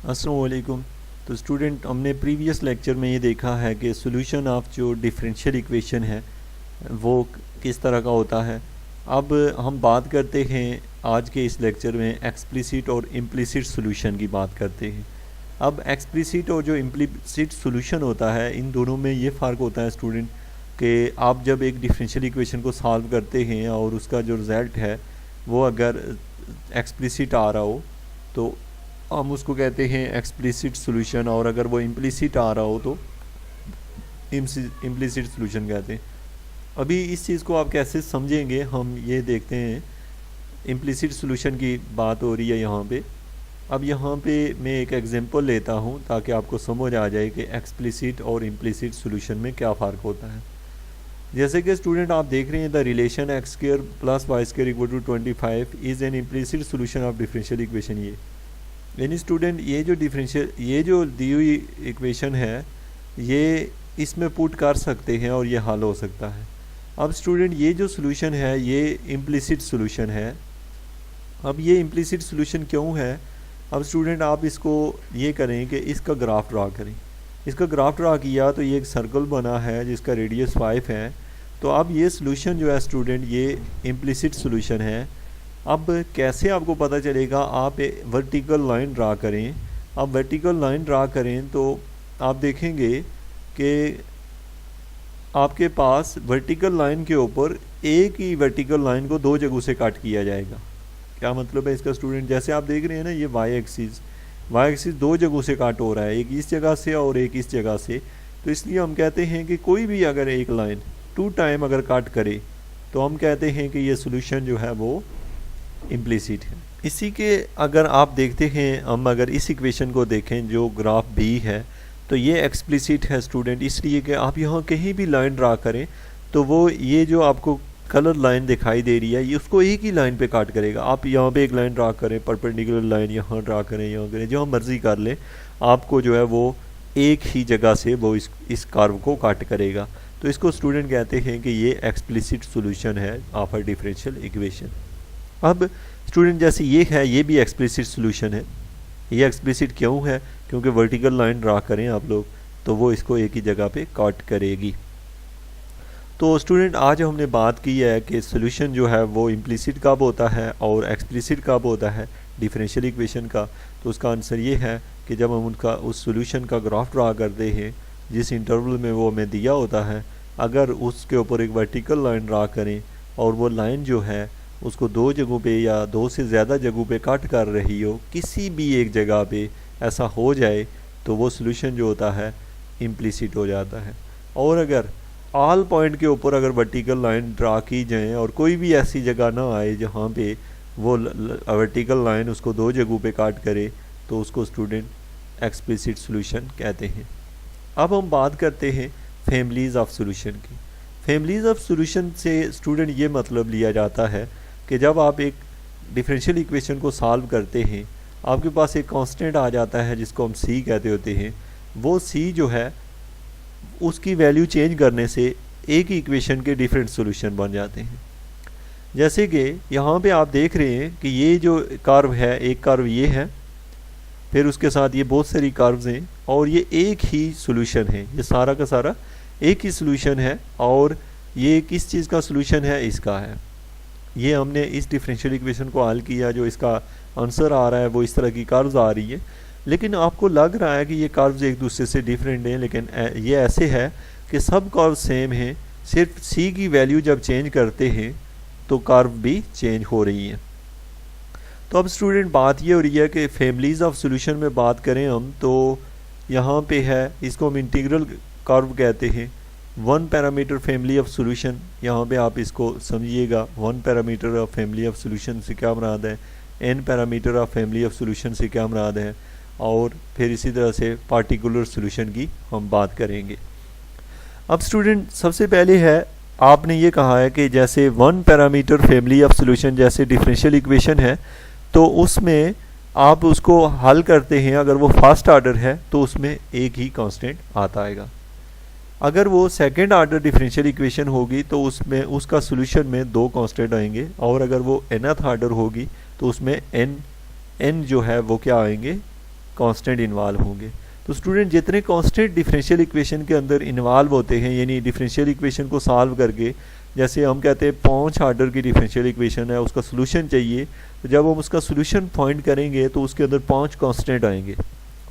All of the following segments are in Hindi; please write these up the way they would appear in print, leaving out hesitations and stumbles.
अस्सलाम वालेकुम। तो स्टूडेंट, हमने प्रीवियस लेक्चर में ये देखा है कि सॉल्यूशन ऑफ जो डिफरेंशियल इक्वेशन है वो किस तरह का होता है। अब हम बात करते हैं आज के इस लेक्चर में एक्सप्लिसिट और इम्प्लिसिट सॉल्यूशन की बात करते हैं। अब एक्सप्लिसिट और जो इम्प्लिसिट सॉल्यूशन होता है, इन दोनों में ये फ़र्क होता है स्टूडेंट कि आप जब एक डिफरेंशियल इक्वेशन को सॉल्व करते हैं और उसका जो रिज़ल्ट है वो अगर एक्सप्लिसिट आ रहा हो तो हम उसको कहते हैं एक्सप्लिसिट सॉल्यूशन, और अगर वो इम्प्लिसिट आ रहा हो तो इम्प्लिसिट सॉल्यूशन कहते हैं। अभी इस चीज़ को आप कैसे समझेंगे हम ये देखते हैं। इम्प्लिसिट सॉल्यूशन की बात हो रही है यहाँ पे। अब यहाँ पे मैं एक एग्जांपल लेता हूँ ताकि आपको समझ आ जाए कि एक्सप्लिसिट और इम्प्लिसिट सॉल्यूशन में क्या फ़र्क होता है। जैसे कि स्टूडेंट आप देख रहे हैं, the relation X square plus Y square equal to 25 is an implicit solution of differential equation. ये यानी स्टूडेंट ये जो दी हुई इक्वेशन है ये इसमें पुट कर सकते हैं और ये हल हो सकता है। अब स्टूडेंट ये जो सॉल्यूशन है ये इम्प्लिसिट सॉल्यूशन है। अब ये इम्प्लिसिट सॉल्यूशन क्यों है? अब स्टूडेंट आप इसको ये करें कि इसका ग्राफ ड्रा करें। इसका ग्राफ ड्रा किया तो ये एक सर्कल बना है जिसका रेडियस 5 है। तो अब ये सॉल्यूशन जो है स्टूडेंट ये इम्प्लिसिट सॉल्यूशन है। अब कैसे आपको पता चलेगा? आप वर्टिकल लाइन ड्रा करें। आप वर्टिकल लाइन ड्रा करें तो आप देखेंगे कि आपके पास वर्टिकल लाइन के ऊपर एक ही वर्टिकल लाइन को दो जगहों से कट किया जाएगा। क्या मतलब है इसका स्टूडेंट? जैसे आप देख रहे हैं ना, ये वाई एक्सिस दो जगहों से कट हो रहा है, एक इस जगह से और एक इस जगह से। तो इसलिए हम कहते हैं कि कोई भी अगर एक लाइन 2 टाइम अगर कट करे तो हम कहते हैं कि ये सॉल्यूशन जो है वो इम्प्लिसिट है। इसी के अगर आप देखते हैं, हम अगर इस इक्वेशन को देखें जो ग्राफ बी है तो ये एक्सप्लिसिट है स्टूडेंट, इसलिए कि आप यहाँ कहीं भी लाइन ड्रा करें तो वो ये जो आपको कलर लाइन दिखाई दे रही है ये उसको एक ही लाइन पे काट करेगा। आप यहाँ पे एक लाइन ड्रा करें, परपेंडिकुलर लाइन यहाँ ड्रा करें, यहाँ करें, जो मर्जी कर लें, आपको जो है वो एक ही जगह से वो इस कर्व को काट करेगा। तो इसको स्टूडेंट कहते हैं कि ये एक्सप्लिसिट सॉल्यूशन है ऑफ अ डिफरेंशियल इक्वेशन। अब स्टूडेंट जैसे ये है ये भी एक्सप्लिसिट सॉल्यूशन है। ये एक्सप्लिसिट क्यों है? क्योंकि वर्टिकल लाइन ड्रा करें आप लोग तो वो इसको एक ही जगह पे कट करेगी। तो स्टूडेंट आज हमने बात की है कि सॉल्यूशन जो है वो इम्प्लिसिट कब होता है और एक्सप्लिसिट कब होता है डिफरेंशियल इक्वेशन का। तो उसका आंसर ये है कि जब हम उनका उस सॉल्यूशन का ग्राफ ड्रा करते हैं जिस इंटरवल में वो हमें दिया होता है, अगर उसके ऊपर एक वर्टिकल लाइन ड्रा करें और वो लाइन जो है उसको दो जगहों पे या दो से ज़्यादा जगहों पे कट कर रही हो, किसी भी एक जगह पे ऐसा हो जाए तो वो सॉल्यूशन जो होता है इम्प्लिसिट हो जाता है। और अगर ऑल पॉइंट के ऊपर अगर वर्टिकल लाइन ड्रा की जाए और कोई भी ऐसी जगह ना आए जहाँ पे वो वर्टिकल लाइन उसको दो जगहों पे काट करे तो उसको स्टूडेंट एक्सप्लिसिट सॉल्यूशन कहते हैं। अब हम बात करते हैं फैमिलीज़ ऑफ सॉल्यूशन की। फैमिलीज़ ऑफ सॉल्यूशन से स्टूडेंट ये मतलब लिया जाता है कि जब आप एक डिफरेंशियल इक्वेशन को सॉल्व करते हैं आपके पास एक कांस्टेंट आ जाता है जिसको हम सी कहते होते हैं। वो सी जो है उसकी वैल्यू चेंज करने से एक ही इक्वेशन के डिफरेंट सॉल्यूशन बन जाते हैं। जैसे कि यहाँ पे आप देख रहे हैं कि ये जो कर्व है, एक कर्व ये है, फिर उसके साथ ये बहुत सारी कर्व्स हैं और ये एक ही सॉल्यूशन है। ये सारा का सारा एक ही सॉल्यूशन है और ये किस चीज़ का सॉल्यूशन है? इसका है। ये हमने इस डिफरेंशियल इक्वेशन को हल किया, जो इसका आंसर आ रहा है वो इस तरह की कर्व्स आ रही है। लेकिन आपको लग रहा है कि ये कर्व्स एक दूसरे से डिफरेंट हैं, लेकिन ये ऐसे है कि सब कर्व सेम हैं, सिर्फ सी की वैल्यू जब चेंज करते हैं तो कर्व भी चेंज हो रही है। तो अब स्टूडेंट बात ये हो रही है कि फैमिलीज़ ऑफ सॉल्यूशन में बात करें हम तो यहाँ पे है, इसको हम इंटीग्रल कर्व कहते हैं। 1 पैरामीटर फैमिली ऑफ सॉल्यूशन, यहाँ पे आप इसको समझिएगा। 1 parameter of family of solution से क्या मुराद है, n parameter of family of solution से क्या मुराद है, और फिर इसी तरह से पार्टिकुलर सॉल्यूशन की हम बात करेंगे। अब स्टूडेंट सबसे पहले है, आपने ये कहा है कि जैसे 1 पैरामीटर फैमिली ऑफ सॉल्यूशन जैसे डिफरेंशियल इक्वेशन है तो उसमें आप उसको हल करते हैं, अगर वो फर्स्ट ऑर्डर है तो उसमें एक ही कांस्टेंट आता आएगा। अगर वो सेकंड ऑर्डर डिफरेंशियल इक्वेशन होगी तो उसमें उसका सॉल्यूशन में 2 कांस्टेंट आएंगे, और अगर वो nth ऑर्डर होगी तो उसमें n जो है वो क्या आएंगे, कांस्टेंट इन्वॉल्व होंगे। तो स्टूडेंट जितने कांस्टेंट डिफरेंशियल इक्वेशन के अंदर इन्वॉल्व होते हैं, यानी डिफरेंशियल इक्वेशन को सॉल्व करके, जैसे हम कहते हैं 5 ऑर्डर की डिफरेंशियल इक्वेशन है, उसका सोल्यूशन चाहिए, तो जब हम उसका सोल्यूशन फाइंड करेंगे तो उसके अंदर 5 कांस्टेंट आएंगे।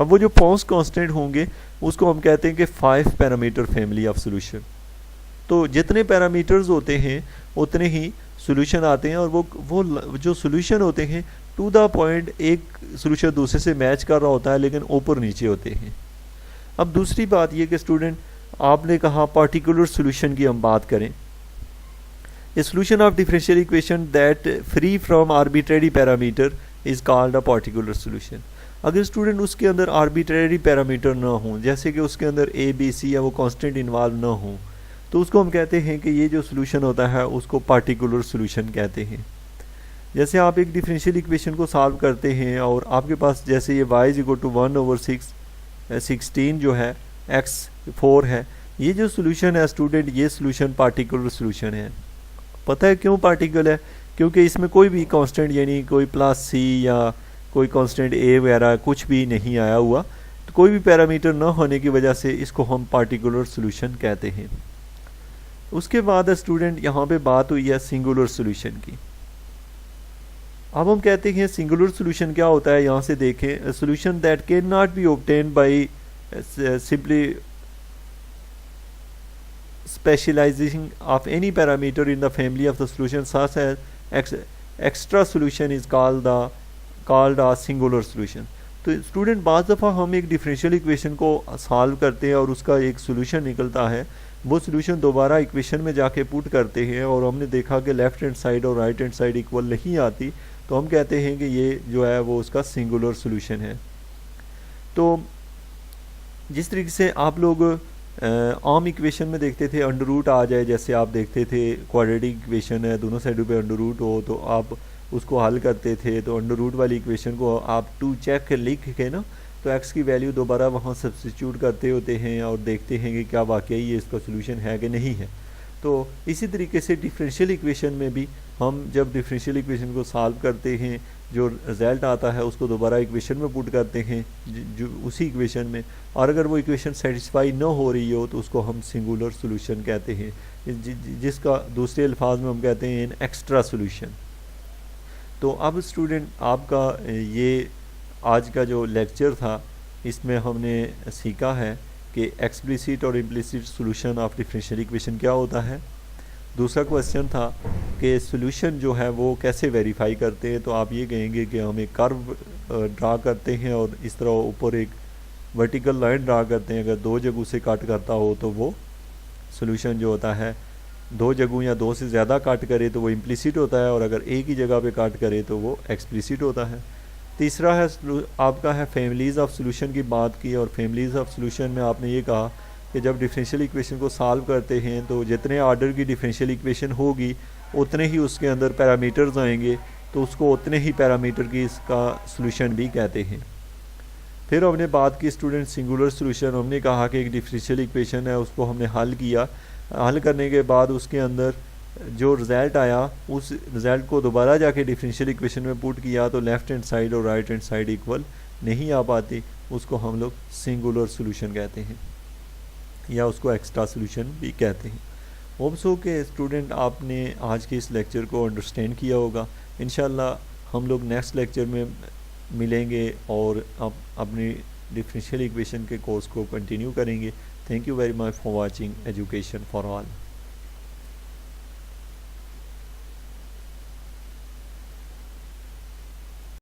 अब वो जो 5 कांस्टेंट होंगे उसको हम कहते हैं कि 5 पैरामीटर फैमिली ऑफ सोल्यूशन। तो जितने पैरामीटर्स होते हैं उतने ही सोल्यूशन आते हैं, और वो जो सोल्यूशन होते हैं टू द पॉइंट एक सोल्यूशन दूसरे से मैच कर रहा होता है, लेकिन ऊपर नीचे होते हैं। अब दूसरी बात ये कि स्टूडेंट आपने कहा पार्टिकुलर सोल्यूशन की हम बात करें, a solution of differential equation that free from arbitrary parameter is called a particular solution. अगर स्टूडेंट उसके अंदर आर्बिट्रेरी पैरामीटर ना हो, जैसे कि उसके अंदर ए बी सी या वो कांस्टेंट इन्वॉल्व ना हो, तो उसको हम कहते हैं कि ये जो सोल्यूशन होता है उसको पार्टिकुलर सोल्यूशन कहते हैं। जैसे आप एक डिफरेंशियल इक्वेशन को सॉल्व करते हैं और आपके पास जैसे ये y = 1/16 जो है x 4 है, ये जो सोल्यूशन है स्टूडेंट, ये सोल्यूशन पार्टिकुलर सोल्यूशन है। पता है क्यों पार्टिकुलर है? क्योंकि इसमें कोई भी कांस्टेंट यानी कोई +c या कोई कांस्टेंट a वगैरह कुछ भी नहीं आया हुआ, तो कोई भी पैरामीटर न होने की वजह से इसको हम पार्टिकुलर सोल्यूशन कहते हैं। उसके बाद स्टूडेंट यहाँ पे बात हुई है सिंगुलर सोल्यूशन की। अब हम कहते हैं सिंगुलर सोल्यूशन क्या होता है, यहाँ से देखें, solution that can not be obtain by simply specializing of any parameter in the family of the solution such as extra solution is called a singular solution। तो स्टूडेंट बाज़ दफ़ा हम एक डिफरेंशियल इक्वेशन को सॉल्व करते हैं और उसका एक सोल्यूशन निकलता है, वो सोल्यूशन दोबारा इक्वेशन में जाके पुट करते हैं और हमने देखा कि लेफ़्ट हैंड साइड और राइट हैंड साइड इक्वल नहीं आती, तो हम कहते हैं कि ये जो है वो उसका सिंगुलर सोल्यूशन है। तो जिस तरीके से आप लोग आम इक्वेशन में देखते थे अंडर रूट आ जाए, जैसे आप देखते थे क्वाड्रेटिक इक्वेशन है, दोनों साइडों पे अंडर रूट हो तो आप उसको हल करते थे, तो अंडर रूट वाली इक्वेशन को आप टू चेक लिख के ना, तो एक्स की वैल्यू दोबारा वहाँ सब्स्टिट्यूट करते होते हैं और देखते हैं कि क्या वाकई ये इसका सोल्यूशन है कि नहीं है। तो इसी तरीके से डिफरेंशियल इक्वेशन में भी हम जब डिफरेंशियल इक्वेशन को सॉल्व करते हैं, जो रिज़ल्ट आता है उसको दोबारा इक्वेशन में पुट करते हैं जो उसी इक्वेशन में, और अगर वो इक्वेशन सेटिस्फाई न हो रही हो तो उसको हम सिंगुलर सोल्यूशन कहते हैं, जिसका दूसरे अल्फाज में हम कहते हैं एन एक्स्ट्रा सोल्यूशन। तो अब स्टूडेंट आपका ये आज का जो लेक्चर था, इसमें हमने सीखा है कि एक्सप्लिसिट और implicit solution of differential equation क्या होता है। दूसरा क्वेश्चन था कि सोल्यूशन जो है वो कैसे वेरीफाई करते हैं, तो आप ये कहेंगे कि हम एक कर्व ड्रा करते हैं और इस तरह ऊपर एक वर्टिकल लाइन ड्रा करते हैं, अगर 2 जगहों से कट करता हो तो वो सोल्यूशन जो होता है 2 जगहों या 2 से ज़्यादा कट करे तो वो इम्प्लिसिट होता है, और अगर एक ही जगह पे कट करे तो वो एक्सप्लिसिट होता है। तीसरा है आपका है फैमिलीज़ ऑफ सोल्यूशन की बात की, और फैमिलीज़ ऑफ सोल्यूशन में आपने ये कहा कि जब डिफरेंशियल इक्वेशन को सॉल्व करते हैं तो जितने ऑर्डर की डिफरेंशियल इक्वेशन होगी उतने ही उसके अंदर पैरामीटर्स आएंगे, तो उसको उतने ही पैरामीटर की इसका सोल्यूशन भी कहते हैं। फिर हमने बात की स्टूडेंट सिंगुलर सोल्यूशन। हमने कहा कि एक डिफरेंशियल इक्वेशन है उसको हमने हल किया, हल करने के बाद उसके अंदर जो रिज़ल्ट आया उस रिज़ल्ट को दोबारा जाके डिफरेंशियल इक्वेशन में पुट किया तो लेफ़्ट हैंड साइड और राइट हैंड साइड इक्वल नहीं आ पाती, उसको हम लोग सिंगुलर सोल्यूशन कहते हैं या उसको एक्स्ट्रा सोल्यूशन भी कहते हैं। होप सो के स्टूडेंट आपने आज के इस लेक्चर को अंडरस्टैंड किया होगा। इंशाल्लाह हम लोग नेक्स्ट लेक्चर में मिलेंगे और अपनी डिफरेंशियल इक्वेशन के कोर्स को कंटिन्यू करेंगे। Thank you very much for watching education for all.